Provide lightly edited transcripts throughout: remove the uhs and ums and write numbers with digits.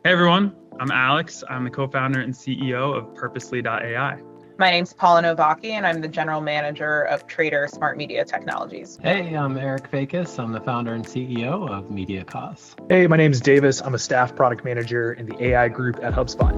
Hey everyone, I'm Alex. I'm the co-founder and CEO of Purposely.ai. My name's Paula Novacki, and I'm the general manager of TRADR SmartMedia Technologies. Hey, I'm Eric Facas. I'm the founder and CEO of MediaCause. Hey, my name's Davis. I'm a staff product manager in the AI group at HubSpot.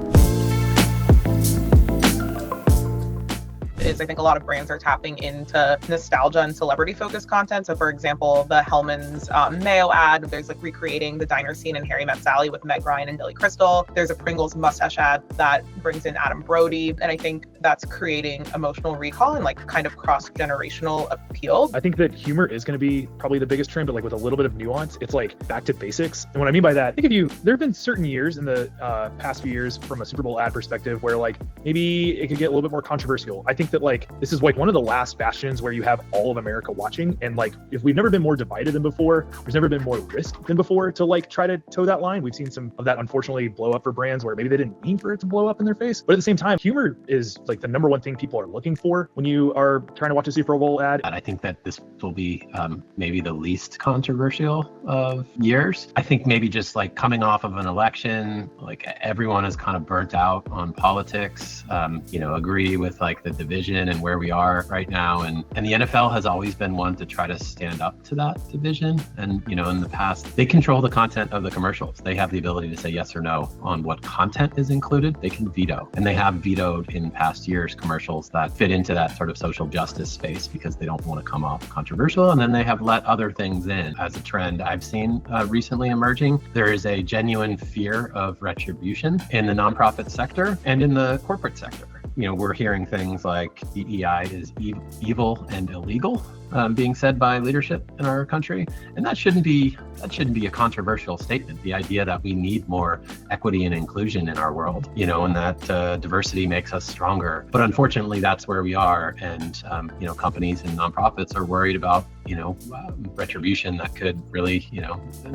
I think a lot of brands are tapping into nostalgia and celebrity-focused content. So, for example, the Hellman's Mayo ad, there's like recreating the diner scene in Harry Met Sally with Meg Ryan and Billy Crystal. There's a Pringles mustache ad that brings in Adam Brody, and I think that's creating emotional recall and like kind of cross-generational appeal. I think that humor is going to be probably the biggest trend, but like with a little bit of nuance, it's like back to basics. And what I mean by that, I think there have been certain years in the past few years from a Super Bowl ad perspective where like maybe it could get a little bit more controversial. I think that like this is like one of the last bastions where you have all of America watching, and like if we've never been more divided than before, there's never been more risk than before to like try to toe that line. We've seen some of that unfortunately blow up for brands where maybe they didn't mean for it to blow up in their face, but at the same time, humor is like the number one thing people are looking for when you are trying to watch a Super Bowl ad. And I think that this will be maybe the least controversial of years. I think maybe just like coming off of an election, like everyone is kind of burnt out on politics, agree with like the division and where we are right now. And the NFL has always been one to try to stand up to that division. And, in the past, they control the content of the commercials. They have the ability to say yes or no on what content is included. They can veto. And they have vetoed in past years commercials that fit into that sort of social justice space because they don't want to come off controversial. And then they have let other things in. As a trend I've seen recently emerging, there is a genuine fear of retribution in the nonprofit sector and in the corporate sector. We're hearing things like DEI is evil and illegal being said by leadership in our country. And that shouldn't be a controversial statement. The idea that we need more equity and inclusion in our world, and that diversity makes us stronger. But unfortunately, that's where we are. And, companies and nonprofits are worried about, retribution that could really,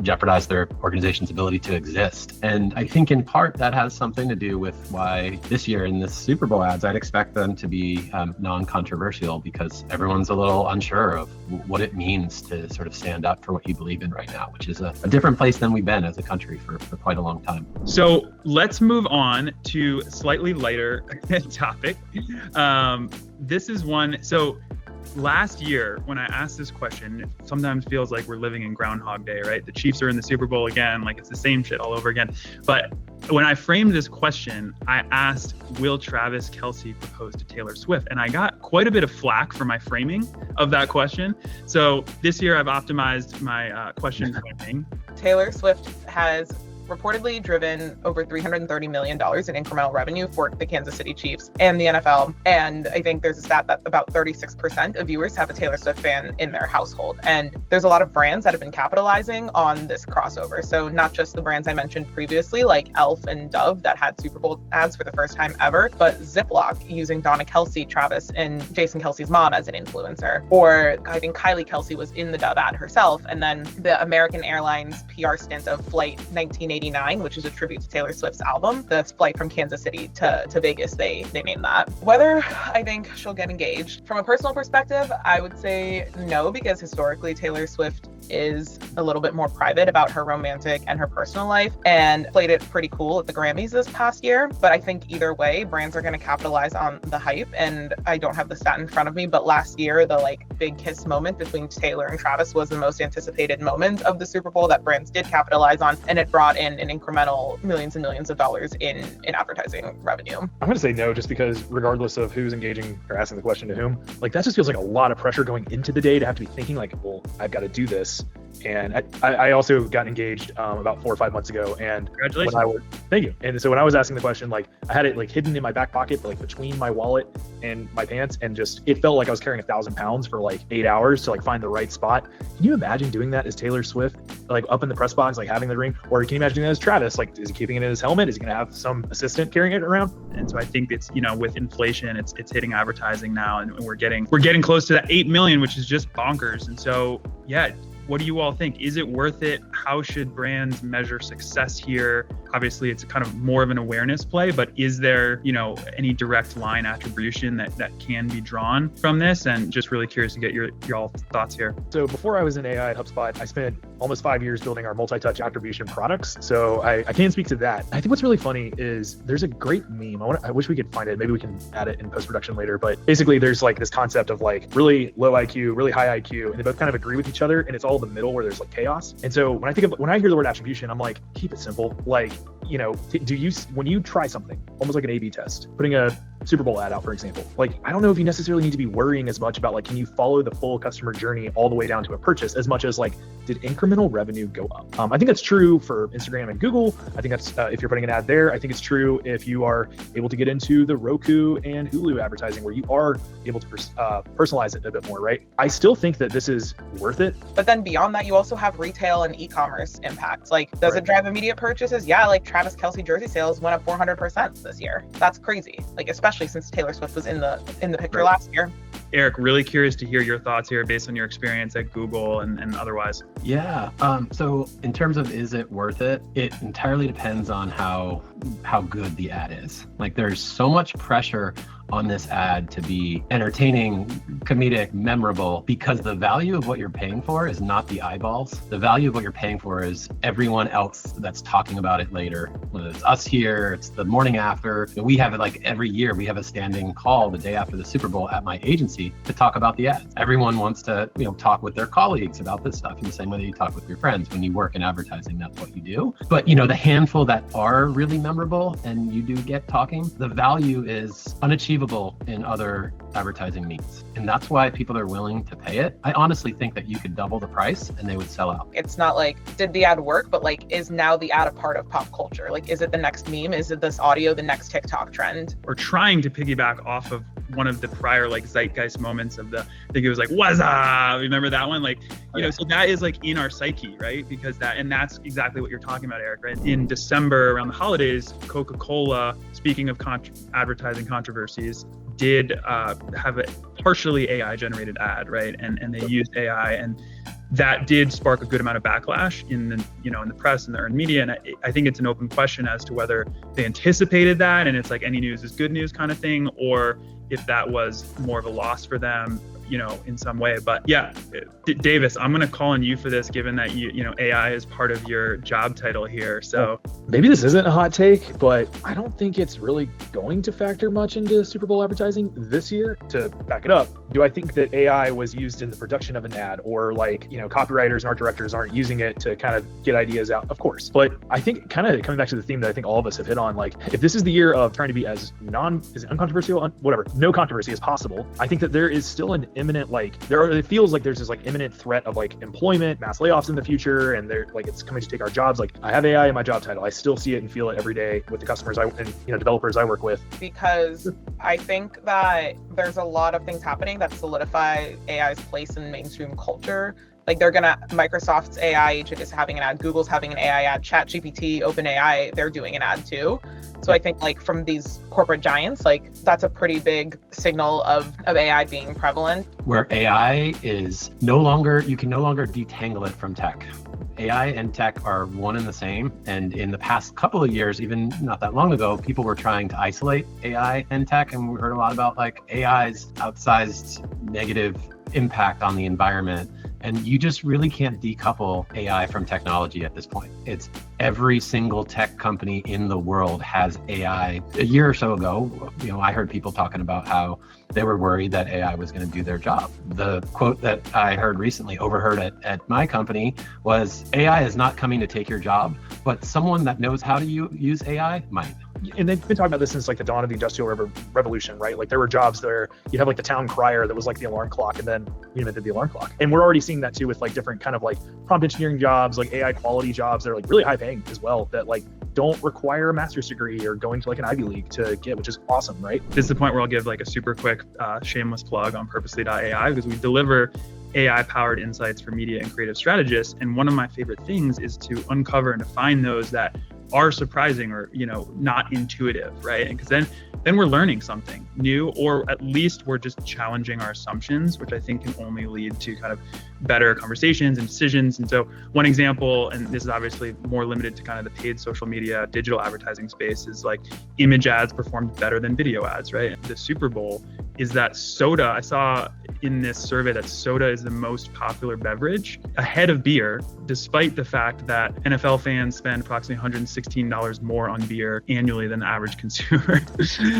jeopardize their organization's ability to exist. And I think in part that has something to do with why this year in this Super Bowl ads, I'd expect them to be non-controversial because everyone's a little unsure of what it means to sort of stand up for what you believe in right now, which is a different place than we've been as a country for quite a long time. So let's move on to a slightly lighter topic. This is one. So last year, when I asked this question, it sometimes feels like we're living in Groundhog Day, right? The Chiefs are in the Super Bowl again, like it's the same shit all over again. But when I framed this question, I asked, will Travis Kelce propose to Taylor Swift? And I got quite a bit of flack for my framing of that question. So this year I've optimized my question framing. Taylor Swift has reportedly driven over $330 million in incremental revenue for the Kansas City Chiefs and the NFL. And I think there's a stat that about 36% of viewers have a Taylor Swift fan in their household. And there's a lot of brands that have been capitalizing on this crossover. So not just the brands I mentioned previously, like Elf and Dove that had Super Bowl ads for the first time ever, but Ziploc using Donna Kelce, Travis, and Jason Kelce's mom as an influencer. Or I think Kylie Kelce was in the Dove ad herself. And then the American Airlines PR stint of Flight 1989, which is a tribute to Taylor Swift's album, the flight from Kansas City to Vegas, they named that. Whether I think she'll get engaged, from a personal perspective, I would say no, because historically Taylor Swift is a little bit more private about her romantic and her personal life and played it pretty cool at the Grammys this past year. But I think either way, brands are going to capitalize on the hype. And I don't have the stat in front of me, but last year, the like big kiss moment between Taylor and Travis was the most anticipated moment of the Super Bowl that brands did capitalize on. And it brought in an incremental millions and millions of dollars in advertising revenue. I'm going to say no, just because regardless of who's engaging or asking the question to whom, like that just feels like a lot of pressure going into the day to have to be thinking like, well, I've got to do this. And I also got engaged about 4 or 5 months ago. And congratulations. Thank you. And so when I was asking the question, like I had it like hidden in my back pocket, like between my wallet and my pants, and just it felt like I was carrying 1,000 pounds for like 8 hours to like find the right spot. Can you imagine doing that as Taylor Swift, like up in the press box, like having the ring? Or can you imagine doing that as Travis? Like, is he keeping it in his helmet? Is he going to have some assistant carrying it around? And so I think it's, with inflation, it's hitting advertising now, and we're getting close to that 8 million, which is just bonkers. And so, yeah. What do you all think? Is it worth it? How should brands measure success here? Obviously, it's kind of more of an awareness play, but is there, any direct line attribution that can be drawn from this? And just really curious to get your all thoughts here. So before I was in AI at HubSpot, I spent almost 5 years building our multi-touch attribution products. So I can speak to that. I think what's really funny is there's a great meme. I wish we could find it. Maybe we can add it in post-production later. But basically there's like this concept of like really low IQ, really high IQ, and they both kind of agree with each other. And it's all the middle where there's like chaos. And so when I hear the word attribution, I'm like, keep it simple. Like, when you try something, almost like an A/B test, putting a Super Bowl ad out, for example, like, I don't know if you necessarily need to be worrying as much about like, can you follow the full customer journey all the way down to a purchase, as much as like, did incremental revenue go up? I think that's true for Instagram and Google. I think that's if you're putting an ad there. I think it's true if you are able to get into the Roku and Hulu advertising, where you are able to personalize it a bit more, right? I still think that this is worth it. But then beyond that, you also have retail and e-commerce impacts. Like, does it drive immediate purchases? Yeah, like Travis Kelce jersey sales went up 400% this year. That's crazy. Like, especially since Taylor Swift was in the picture last year. Eric, really curious to hear your thoughts here based on your experience at Google and otherwise. Yeah. So in terms of is it worth it, it entirely depends on how good the ad is. Like, there's so much pressure on this ad to be entertaining, comedic, memorable, because the value of what you're paying for is not the eyeballs. The value of what you're paying for is everyone else that's talking about it later. Whether it's us here, it's the morning after. We have it like every year, we have a standing call the day after the Super Bowl at my agency to talk about the ads. Everyone wants to, talk with their colleagues about this stuff in the same way that you talk with your friends. When you work in advertising, that's what you do. But the handful that are really memorable and you do get talking, the value is unachievable in other advertising means. And that's why people are willing to pay it. I honestly think that you could double the price and they would sell out. It's not like, did the ad work, but like, is now the ad a part of pop culture? Like, is it the next meme? Is it this audio, the next TikTok trend? Or trying to piggyback off of one of the prior like zeitgeist moments of I think it was like, what's up? Remember that one? Like, so that is like in our psyche, right? Because that's exactly what you're talking about, Eric, right? In December around the holidays, Coca-Cola, speaking of advertising controversies, did have a partially AI generated ad, right? And they used AI, and that did spark a good amount of backlash in the in the press and the earned media. And I think it's an open question as to whether they anticipated that and it's like any news is good news kind of thing, or if that was more of a loss for them, in some way. But yeah, Davis, I'm going to call on you for this, given that AI is part of your job title here. So maybe this isn't a hot take, but I don't think it's really going to factor much into Super Bowl advertising this year. To back it up, do I think that AI was used in the production of an ad, or like, copywriters and art directors aren't using it to kind of get ideas out? Of course. But I think, kind of coming back to the theme that I think all of us have hit on, like, if this is the year of trying to be as uncontroversial, whatever, no controversy as possible, I think that there is still an imminent, it feels like there's this like imminent threat of like employment, mass layoffs in the future, and they're like, it's coming to take our jobs. Like, I have AI in my job title. I still see it and feel it every day with the customers and developers I work with. Because I think that there's a lot of things happening that solidify AI's place in mainstream culture. Like, Microsoft's AI agent is having an ad, Google's having an AI ad, ChatGPT, OpenAI, they're doing an ad too. So I think like from these corporate giants, like that's a pretty big signal of AI being prevalent. Where AI is you can no longer detangle it from tech. AI and tech are one and the same. And in the past couple of years, even not that long ago, people were trying to isolate AI and tech. And we heard a lot about like AI's outsized negative impact on the environment. And you just really can't decouple AI from technology at this point. It's every single tech company in the world has AI. A year or so ago, I heard people talking about how they were worried that AI was going to do their job. The quote that I overheard at my company was, AI is not coming to take your job, but someone that knows how to use AI might. And they've been talking about this since like the dawn of the Industrial Revolution, right? Like, there were jobs there. You'd have like the town crier that was like the alarm clock, and then we invented the alarm clock. And we're already seeing that too with like different kind of like prompt engineering jobs, like AI quality jobs that are like really high paying as well, that like don't require a master's degree or going to like an Ivy League to get, which is awesome, right? This is the point where I'll give like a super quick shameless plug on purposely.ai, because we deliver AI-powered insights for media and creative strategists. And one of my favorite things is to uncover and to find those that are surprising or, not intuitive, right? And because then we're learning something new, or at least we're just challenging our assumptions, which I think can only lead to kind of better conversations and decisions. And so one example, and this is obviously more limited to kind of the paid social media, digital advertising space, is like image ads performed better than video ads, right? The Super Bowl is that soda. I saw in this survey that soda is the most popular beverage, ahead of beer, despite the fact that NFL fans spend approximately $116 more on beer annually than the average consumer.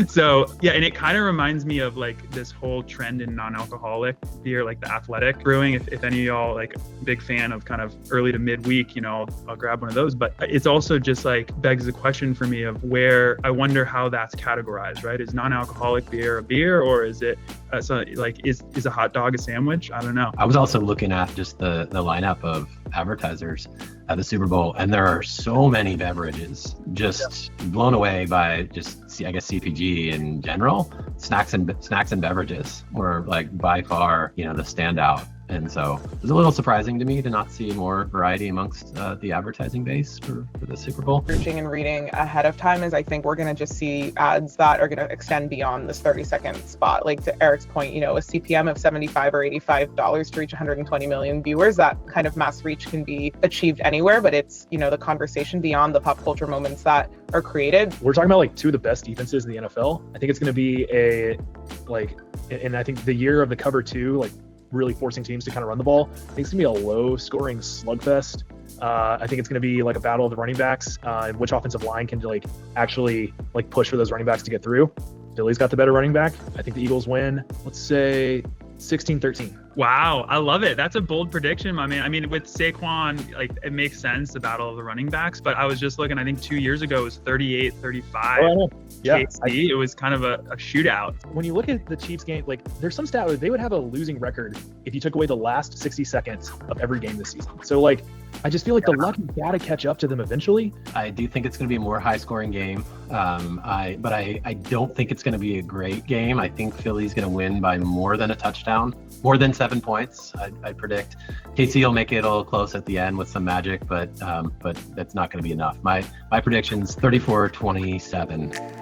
So yeah, and it kind of reminds me of like this whole trend in non-alcoholic beer, like the athletic brewing. If any of y'all like big fan of kind of early to midweek, you know, I'll grab one of those. But it's also just like begs the question for me of where I wonder how that's categorized, right? Is non-alcoholic beer a beer, or is it so like is a hot dog a sandwich? I don't know. I was also looking at just the lineup of advertisers at the Super Bowl, and there are so many beverages. Just blown away by just, I guess, CPG in general. Snacks and beverages were like by far, you know, the standout. And so it was a little surprising to me to not see more variety amongst the advertising base for the Super Bowl. Searching and reading ahead of time is I think we're going to just see ads that are going to extend beyond this 30-second spot. Like to Eric's point, you know, a CPM of $75 or $85 to reach 120 million viewers, that kind of mass reach can be achieved anywhere, but it's, you know, the conversation beyond the pop culture moments that are created. We're talking about like two of the best defenses in the NFL. I think it's going to be and I think the year of the cover two, like really forcing teams to kind of run the ball. I think it's gonna be a low scoring slugfest. I think it's gonna be like a battle of the running backs, and which offensive line can like actually like push for those running backs to get through. Philly's got the better running back. I think the Eagles win, let's say 16-13. Wow, I love it. That's a bold prediction, my man. I mean, with Saquon, like it makes sense, the battle of the running backs, but I was just looking, I think 2 years ago it was 38-35. Yeah, KC, it was kind of a shootout. When you look at the Chiefs game, like there's some stat where they would have a losing record if you took away the last 60 seconds of every game this season. So like, I just feel like the luck has got to catch up to them eventually. I do think it's going to be a more high-scoring game, but I don't think it's going to be a great game. I think Philly's going to win by more than a touchdown, more than 7 points. I predict KC will make it a little close at the end with some magic, but that's not going to be enough. My prediction's 34-27.